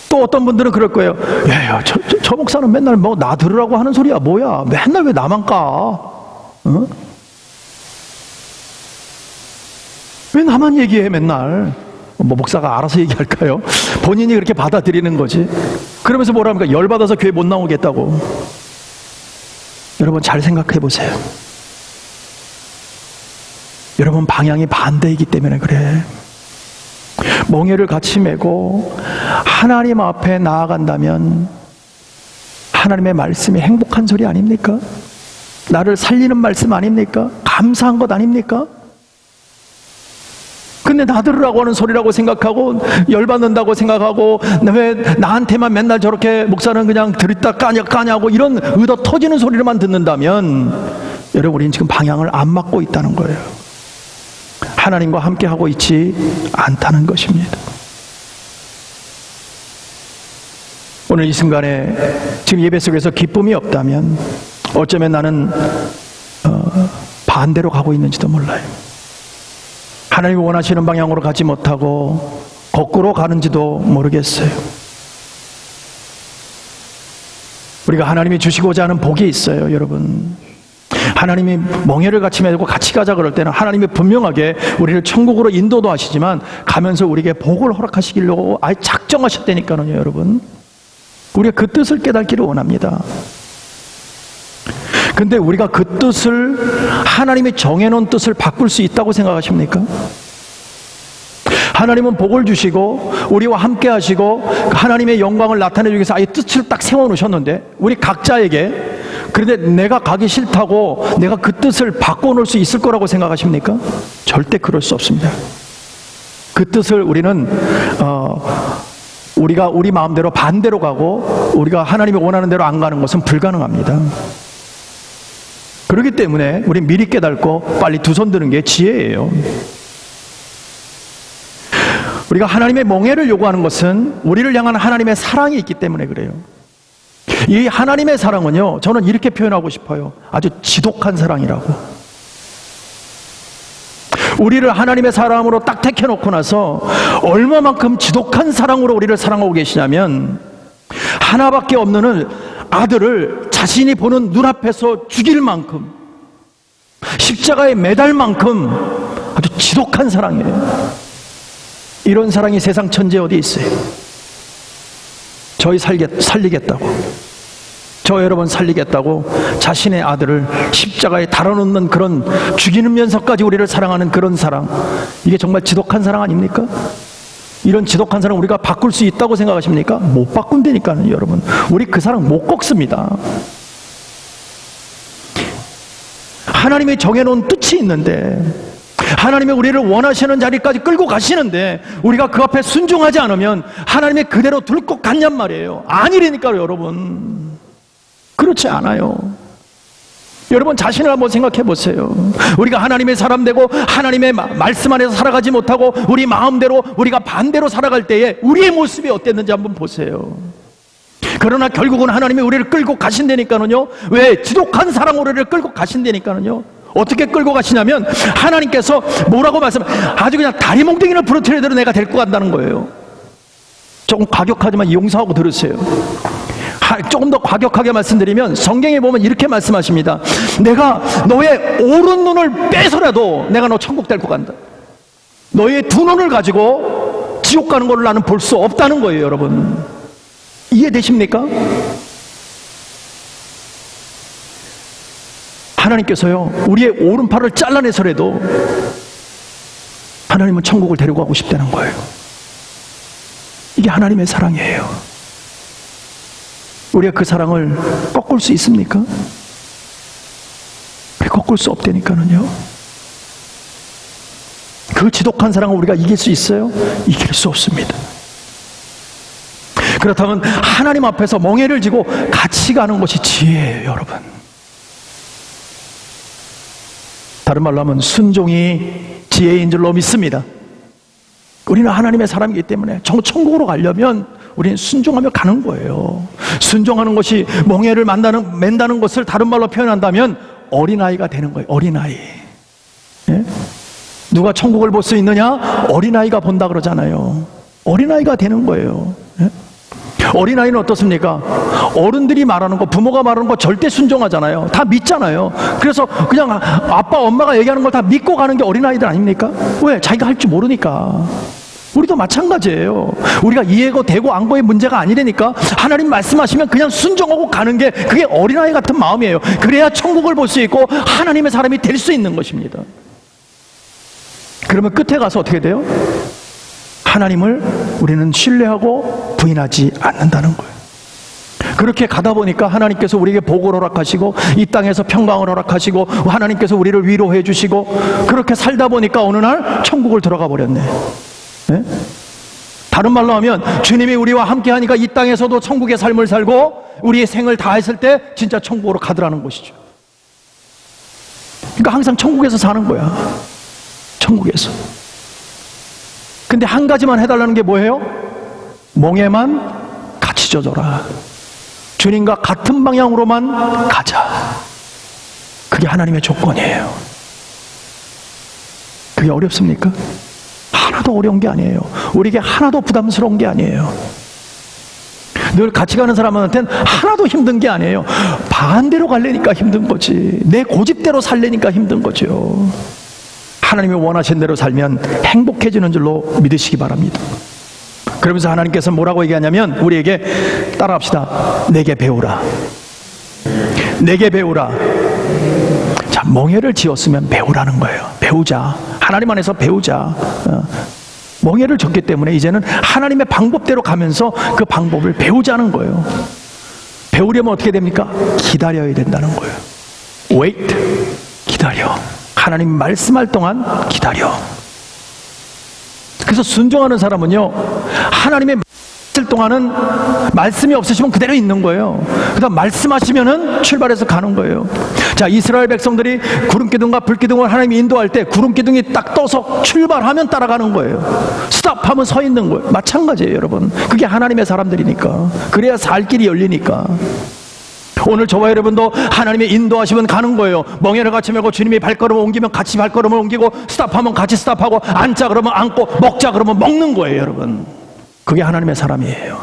또 어떤 분들은 그럴 거예요. 야, 저 목사는 맨날 나 들으라고 하는 소리야. 뭐야? 맨날 왜 나만 까? 어? 왜 나만 얘기해, 맨날? 뭐 목사가 알아서 얘기할까요? 본인이 그렇게 받아들이는 거지. 그러면서 뭐라 합니까? 열받아서 교회 못 나오겠다고. 여러분 잘 생각해 보세요. 여러분 방향이 반대이기 때문에 그래. 멍에를 같이 메고 하나님 앞에 나아간다면 하나님의 말씀이 행복한 소리 아닙니까? 나를 살리는 말씀 아닙니까? 감사한 것 아닙니까? 근데 나들으라고 하는 소리라고 생각하고 열받는다고 생각하고 왜 나한테만 맨날 저렇게 목사는 그냥 들었다 까냐고 이런 의도 터지는 소리를만 듣는다면 여러분 우리는 지금 방향을 안 맞고 있다는 거예요. 하나님과 함께 하고 있지 않다는 것입니다. 오늘 이 순간에 지금 예배 속에서 기쁨이 없다면 어쩌면 나는 반대로 가고 있는지도 몰라요. 하나님이 원하시는 방향으로 가지 못하고 거꾸로 가는지도 모르겠어요. 우리가 하나님이 주시고자 하는 복이 있어요, 여러분. 하나님이 멍에를 같이 메고 같이 가자 그럴 때는 하나님이 분명하게 우리를 천국으로 인도도 하시지만 가면서 우리에게 복을 허락하시기로 아예 작정하셨다니까요, 여러분. 우리가 그 뜻을 깨닫기를 원합니다. 근데 우리가 그 뜻을 하나님이 정해놓은 뜻을 바꿀 수 있다고 생각하십니까? 하나님은 복을 주시고 우리와 함께 하시고 하나님의 영광을 나타내주기 위해서 아예 뜻을 딱 세워놓으셨는데 우리 각자에게 그런데 내가 가기 싫다고 내가 그 뜻을 바꿔놓을 수 있을 거라고 생각하십니까? 절대 그럴 수 없습니다. 그 뜻을 우리는 우리가 우리 마음대로 반대로 가고 우리가 하나님이 원하는 대로 안 가는 것은 불가능합니다. 그렇기 때문에 우리 미리 깨닫고 빨리 두 손 드는 게 지혜예요. 우리가 하나님의 멍에를 요구하는 것은 우리를 향한 하나님의 사랑이 있기 때문에 그래요. 이 하나님의 사랑은요, 저는 이렇게 표현하고 싶어요. 아주 지독한 사랑이라고. 우리를 하나님의 사랑으로 딱 택해놓고 나서 얼마만큼 지독한 사랑으로 우리를 사랑하고 계시냐면 하나밖에 없는 아들을 자신이 보는 눈앞에서 죽일 만큼 십자가에 매달 만큼 아주 지독한 사랑이에요. 이런 사랑이 세상 천지에 어디 있어요? 저희 살리겠다고, 저 여러분 살리겠다고 자신의 아들을 십자가에 달아놓는 그런 죽이면서까지 우리를 사랑하는 그런 사랑, 이게 정말 지독한 사랑 아닙니까? 이런 지독한 사랑 우리가 바꿀 수 있다고 생각하십니까? 못 바꾼다니까요, 여러분. 우리 그 사랑 못 꺾습니다. 하나님이 정해놓은 뜻이 있는데 하나님이 우리를 원하시는 자리까지 끌고 가시는데 우리가 그 앞에 순종하지 않으면 하나님이 그대로 둘 것 같냔 말이에요. 아니라니까요, 여러분. 그렇지 않아요. 여러분 자신을 한번 생각해 보세요. 우리가 하나님의 사람 되고 하나님의 말씀 안에서 살아가지 못하고 우리 마음대로 우리가 반대로 살아갈 때에 우리의 모습이 어땠는지 한번 보세요. 그러나 결국은 하나님이 우리를 끌고 가신다니까는요. 왜? 지독한 사랑으로 우리를 끌고 가신다니까는요. 어떻게 끌고 가시냐면 하나님께서 뭐라고 아주 그냥 다리 몽둥이를 부러뜨려 대로 내가 데리고 간다는 거예요. 조금 과격하지만 용서하고 들으세요. 조금 더 과격하게 말씀드리면 성경에 보면 이렇게 말씀하십니다. 내가 너의 오른 눈을 빼서라도 내가 너 천국 데리고 간다. 너의 두 눈을 가지고 지옥 가는 걸 나는 볼 수 없다는 거예요, 여러분. 이해되십니까? 하나님께서요, 우리의 오른팔을 잘라내서라도 하나님은 천국을 데리고 가고 싶다는 거예요. 이게 하나님의 사랑이에요. 우리가 그 사랑을 꺾을 수 있습니까? 꺾을 수 없다니까는요. 그 지독한 사랑을 우리가 이길 수 있어요? 이길 수 없습니다. 그렇다면 하나님 앞에서 멍에를 지고 같이 가는 것이 지혜예요, 여러분. 다른 말로 하면 순종이 지혜인 줄로 믿습니다. 우리는 하나님의 사람이기 때문에 천국으로 가려면 우리는 순종하며 가는 거예요. 순종하는 것이 멍에를 맨다는 것을 다른 말로 표현한다면 어린아이가 되는 거예요. 어린아이. 예? 누가 천국을 볼 수 있느냐? 어린아이가 본다 그러잖아요. 어린아이가 되는 거예요. 예? 어린아이는 어떻습니까? 어른들이 말하는 거, 부모가 말하는 거 절대 순종하잖아요. 다 믿잖아요. 그래서 그냥 아빠, 엄마가 얘기하는 걸 다 믿고 가는 게 어린아이들 아닙니까? 왜? 자기가 할 줄 모르니까. 우리도 마찬가지예요. 우리가 이해고 되고 안고의 문제가 아니라니까. 하나님 말씀하시면 그냥 순종하고 가는 게, 그게 어린아이 같은 마음이에요. 그래야 천국을 볼 수 있고 하나님의 사람이 될 수 있는 것입니다. 그러면 끝에 가서 어떻게 돼요? 하나님을 우리는 신뢰하고 부인하지 않는다는 거예요. 그렇게 가다 보니까 하나님께서 우리에게 복을 허락하시고 이 땅에서 평강을 허락하시고 하나님께서 우리를 위로해 주시고, 그렇게 살다 보니까 어느 날 천국을 들어가 버렸네. 네? 다른 말로 하면 주님이 우리와 함께 하니까 이 땅에서도 천국의 삶을 살고 우리의 생을 다했을 때 진짜 천국으로 가더라는 것이죠. 그러니까 항상 천국에서 사는 거야. 천국에서. 근데 한 가지만 해달라는 게 뭐예요? 멍에만 같이 젖어라. 주님과 같은 방향으로만 가자. 그게 하나님의 조건이에요. 그게 어렵습니까? 하나도 어려운 게 아니에요. 우리에게 하나도 부담스러운 게 아니에요. 늘 같이 가는 사람한테는 하나도 힘든 게 아니에요. 반대로 가려니까 힘든 거지. 내 고집대로 살려니까 힘든 거죠. 하나님이 원하신 대로 살면 행복해지는 줄로 믿으시기 바랍니다. 그러면서 하나님께서 뭐라고 얘기하냐면 우리에게 따라합시다. 내게 배우라. 내게 배우라. 자, 멍에를 지었으면 배우라는 거예요. 배우자. 하나님 안에서 배우자. 멍에를 졌기 때문에 이제는 하나님의 방법대로 가면서 그 방법을 배우자는 거예요. 배우려면 어떻게 됩니까? 기다려야 된다는 거예요. wait. 기다려. 하나님 말씀할 동안 기다려. 그래서 순종하는 사람은요, 하나님의 말씀 동안은 말씀이 없으시면 그대로 있는 거예요. 그다음 말씀하시면은 출발해서 가는 거예요. 자, 이스라엘 백성들이 구름기둥과 불기둥을 하나님이 인도할 때 구름기둥이 딱 떠서 출발하면 따라가는 거예요. 스탑하면 서 있는 거예요. 마찬가지예요, 여러분. 그게 하나님의 사람들이니까. 그래야 살 길이 열리니까. 오늘 저와 여러분도 하나님의 인도하시면 가는 거예요. 멍에를 같이 메고 주님이 발걸음을 옮기면 같이 발걸음을 옮기고, 스탑하면 같이 스탑하고, 앉자 그러면 앉고, 먹자 그러면 먹는 거예요, 여러분. 그게 하나님의 사람이에요.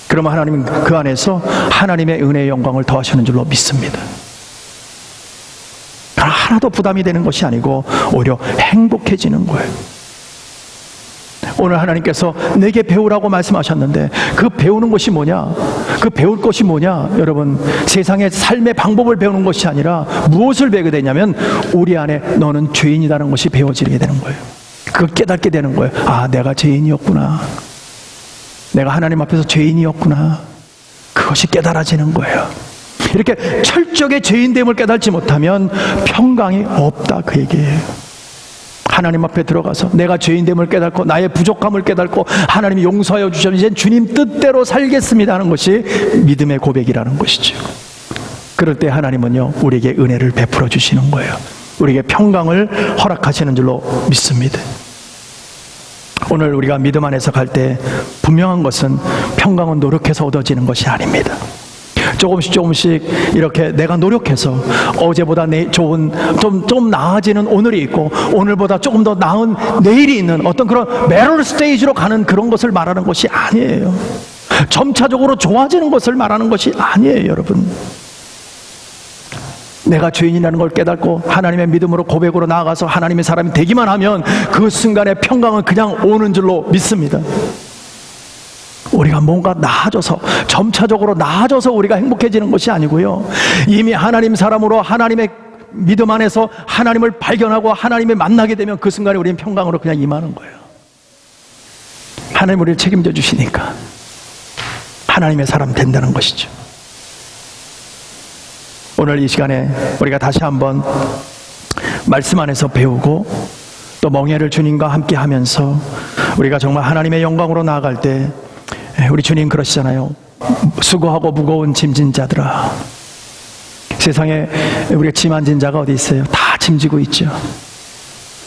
그러면 하나님은 그 안에서 하나님의 은혜의 영광을 더하시는 줄로 믿습니다. 하나도 부담이 되는 것이 아니고 오히려 행복해지는 거예요. 오늘 하나님께서 내게 배우라고 말씀하셨는데 그 배우는 것이 뭐냐? 그 배울 것이 뭐냐? 여러분, 세상의 삶의 방법을 배우는 것이 아니라 무엇을 배우게 되냐면 우리 안에 너는 죄인이라는 것이 배워지게 되는 거예요. 그걸 깨닫게 되는 거예요. 아, 내가 죄인이었구나. 내가 하나님 앞에서 죄인이었구나. 그것이 깨달아지는 거예요. 이렇게 철저하게 죄인됨을 깨닫지 못하면 평강이 없다, 그 얘기예요. 하나님 앞에 들어가서 내가 죄인됨을 깨닫고 나의 부족함을 깨닫고 하나님이 용서하여 주셔서 이제 주님 뜻대로 살겠습니다 하는 것이 믿음의 고백이라는 것이죠. 그럴 때 하나님은요, 우리에게 은혜를 베풀어 주시는 거예요. 우리에게 평강을 허락하시는 줄로 믿습니다. 오늘 우리가 믿음 안에서 갈 때 분명한 것은 평강은 노력해서 얻어지는 것이 아닙니다. 조금씩 이렇게 내가 노력해서 어제보다 좀 나아지는 오늘이 있고 오늘보다 조금 더 나은 내일이 있는 어떤 그런 매럴 스테이지로 가는 그런 것을 말하는 것이 아니에요. 점차적으로 좋아지는 것을 말하는 것이 아니에요, 여러분. 내가 죄인이라는 걸 깨닫고 하나님의 믿음으로 고백으로 나아가서 하나님의 사람이 되기만 하면 그 순간의 평강은 그냥 오는 줄로 믿습니다. 우리가 뭔가 나아져서 점차적으로 나아져서 우리가 행복해지는 것이 아니고요, 이미 하나님 사람으로 하나님의 믿음 안에서 하나님을 발견하고 하나님을 만나게 되면 그 순간에 우리는 평강으로 그냥 임하는 거예요. 하나님 우리를 책임져 주시니까 하나님의 사람 된다는 것이죠. 오늘 이 시간에 우리가 다시 한번 말씀 안에서 배우고 또 멍에를 주님과 함께 하면서 우리가 정말 하나님의 영광으로 나아갈 때 우리 주님 그러시잖아요. 수고하고 무거운 짐진 자들아. 세상에 우리가 짐 안 진 자가 어디 있어요? 다 짐지고 있죠.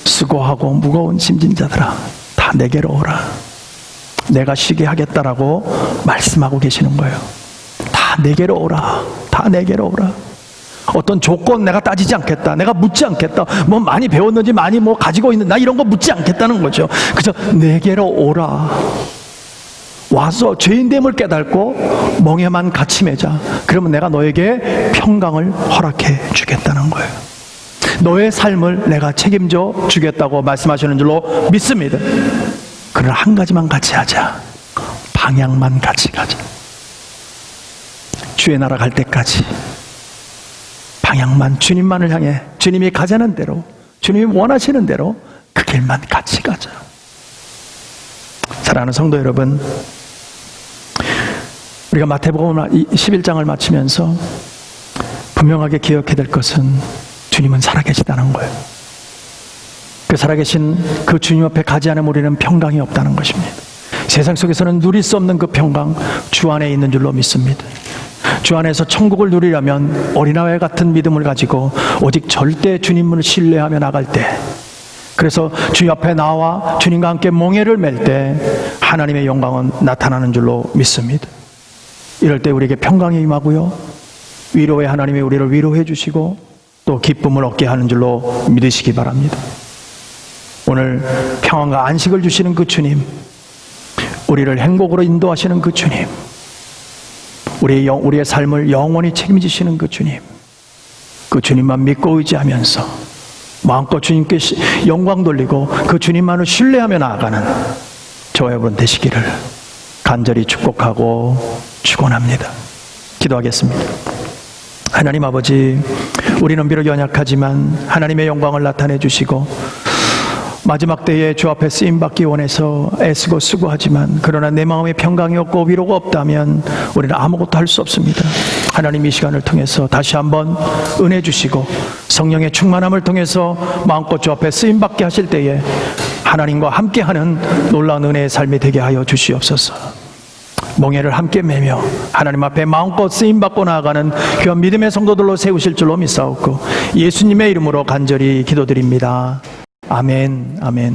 수고하고 무거운 짐진 자들아, 다 내게로 오라. 내가 쉬게 하겠다라고 말씀하고 계시는 거예요. 다 내게로 오라. 다 내게로 오라. 어떤 조건 내가 따지지 않겠다. 내가 묻지 않겠다. 뭐 많이 배웠는지 많이 뭐 가지고 있는 나 이런 거 묻지 않겠다는 거죠. 그래서 내게로 오라. 와서 죄인됨을 깨닫고 멍에만 같이 매자. 그러면 내가 너에게 평강을 허락해 주겠다는 거예요. 너의 삶을 내가 책임져 주겠다고 말씀하시는 줄로 믿습니다. 그러나 한 가지만 같이 하자. 방향만 같이 가자. 주의 나라 갈 때까지 방향만, 주님만을 향해 주님이 가자는 대로, 주님이 원하시는 대로 그 길만 같이 가자. 사랑하는 성도 여러분, 우리가 마태복음 11장을 마치면서 분명하게 기억해야 될 것은 주님은 살아계시다는 거예요. 그 살아계신 그 주님 앞에 가지 않으면 우리는 평강이 없다는 것입니다. 세상 속에서는 누릴 수 없는 그 평강, 주 안에 있는 줄로 믿습니다. 주 안에서 천국을 누리려면 어린아이 같은 믿음을 가지고 오직 절대 주님을 신뢰하며 나갈 때, 그래서 주 옆에 나와 주님과 함께 몽회를 맬 때 하나님의 영광은 나타나는 줄로 믿습니다. 이럴 때 우리에게 평강이 임하고요, 위로의 하나님이 우리를 위로해 주시고 또 기쁨을 얻게 하는 줄로 믿으시기 바랍니다. 오늘 평안과 안식을 주시는 그 주님, 우리를 행복으로 인도하시는 그 주님, 우리의 삶을 영원히 책임지시는 그 주님, 그 주님만 믿고 의지하면서 마음껏 주님께 영광 돌리고 그 주님만을 신뢰하며 나아가는 저와 여러분 되시기를 간절히 축복하고 축원합니다. 기도하겠습니다. 하나님 아버지, 우리는 비록 연약하지만 하나님의 영광을 나타내 주시고 마지막 때에 주 앞에 쓰임받기 원해서 애쓰고 수고하지만 그러나 내 마음에 평강이 없고 위로가 없다면 우리는 아무것도 할 수 없습니다. 하나님 이 시간을 통해서 다시 한번 은혜 주시고 성령의 충만함을 통해서 마음껏 주 앞에 쓰임받게 하실 때에 하나님과 함께하는 놀라운 은혜의 삶이 되게 하여 주시옵소서. 몽회를 함께 매며 하나님 앞에 마음껏 쓰임받고 나아가는 귀한 믿음의 성도들로 세우실 줄로 믿사옵고 예수님의 이름으로 간절히 기도드립니다. 아멘, 아멘.